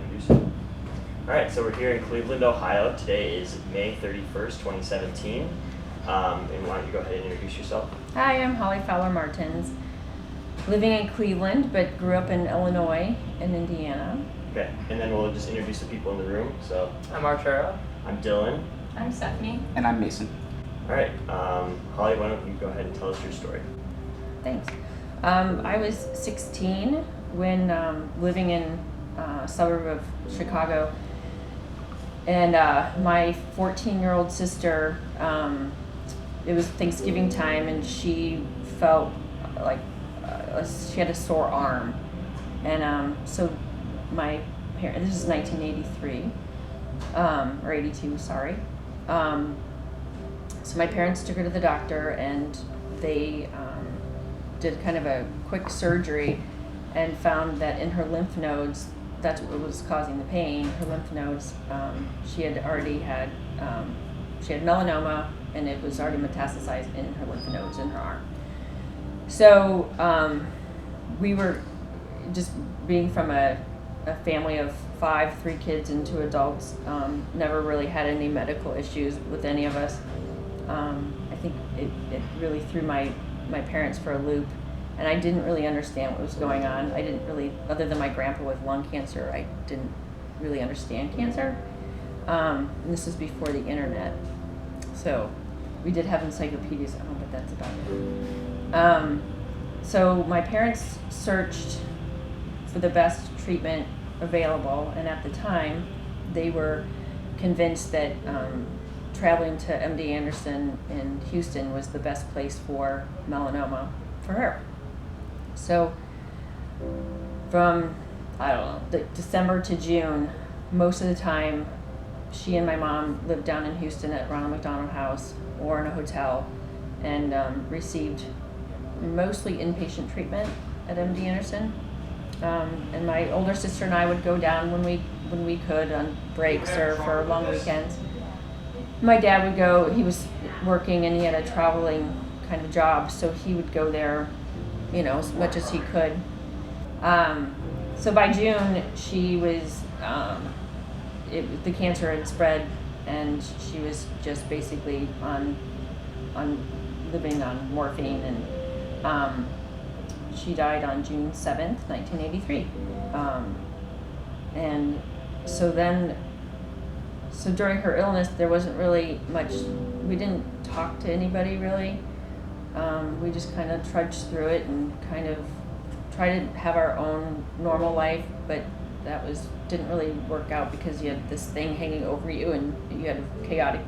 introduce it. Alright, so we're here in Cleveland, Ohio. Today is May 31st, 2017. And why don't you go ahead and introduce yourself? Hi, I'm Holley Martens, living in Cleveland, but grew up in Illinois and Indiana. Okay, and then we'll just introduce the people in the room. So I'm Arturo. I'm Dylan. I'm Stephanie. And I'm Mason. Alright, Holly, why don't you go ahead and tell us your story? Thanks. I was 16 when living in a suburb of Chicago, and my 14-year-old sister, it was Thanksgiving time, and she felt like she had a sore arm, and so my parents, this is 1983, or 82, sorry. So my parents took her to the doctor, and they did kind of a quick surgery and found that in her lymph nodes, that's what was causing the pain. Her lymph nodes, she had already had, she had melanoma, and it was already metastasized in her lymph nodes in her arm. So we were just being from a family of 5, 3 kids and 2 adults, never really had any medical issues with any of us. I think it really threw my parents for a loop, and I didn't really understand what was going on. I didn't really, other than my grandpa with lung cancer, I didn't really understand cancer. And this was before the internet. So we did have encyclopedias at home, but that's about it. So my parents searched for the best treatment available, and at the time they were convinced that traveling to MD Anderson in Houston was the best place for melanoma for her. So from, I don't know, December to June, most of the time she and my mom lived down in Houston at Ronald McDonald House or in a hotel, and received mostly inpatient treatment at MD Anderson. And my older sister and I would go down when we could on breaks or for long weekends. My dad would go, he was working and he had a traveling kind of job, so he would go there, as much as he could. So by June, she was, the cancer had spread, and she was just basically on living on morphine, and she died on June 7th, 1983. And so during her illness, there wasn't really much, we didn't talk to anybody really. We just kind of trudged through it and kind of tried to have our own normal life, but that didn't really work out because you had this thing hanging over you and you had a chaotic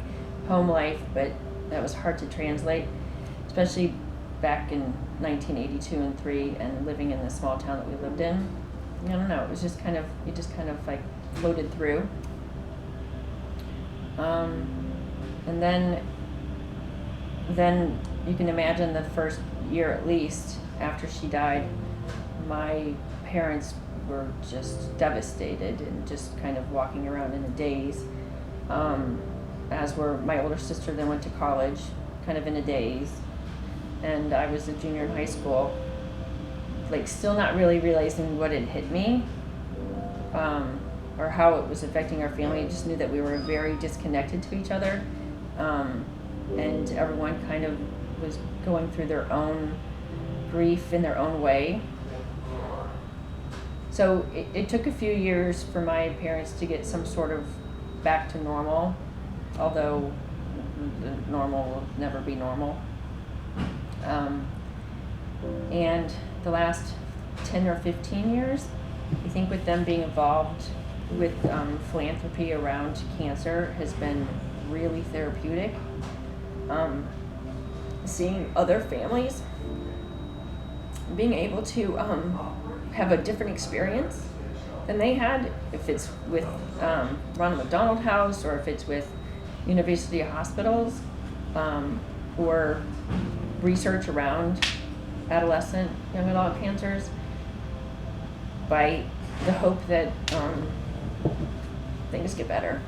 home life, but that was hard to translate, especially back in 1982 and 3 and living in the small town that we lived in. I don't know, it was just kind of, you just kind of like floated through. And then you can imagine the first year at least after she died, my parents were just devastated and just kind of walking around in a daze. As were my older sister, then went to college, kind of in a daze. And I was a junior in high school, like still not really realizing what had hit me, or how it was affecting our family. I just knew that we were very disconnected to each other, and everyone kind of was going through their own grief in their own way. So it took a few years for my parents to get some sort of back to normal, although the normal will never be normal. And the last 10 or 15 years, I think with them being involved with philanthropy around cancer has been really therapeutic. Seeing other families being able to have a different experience than they had, if it's with Ronald McDonald House or if it's with university hospitals, or research around adolescent young adult cancers, by the hope that things get better.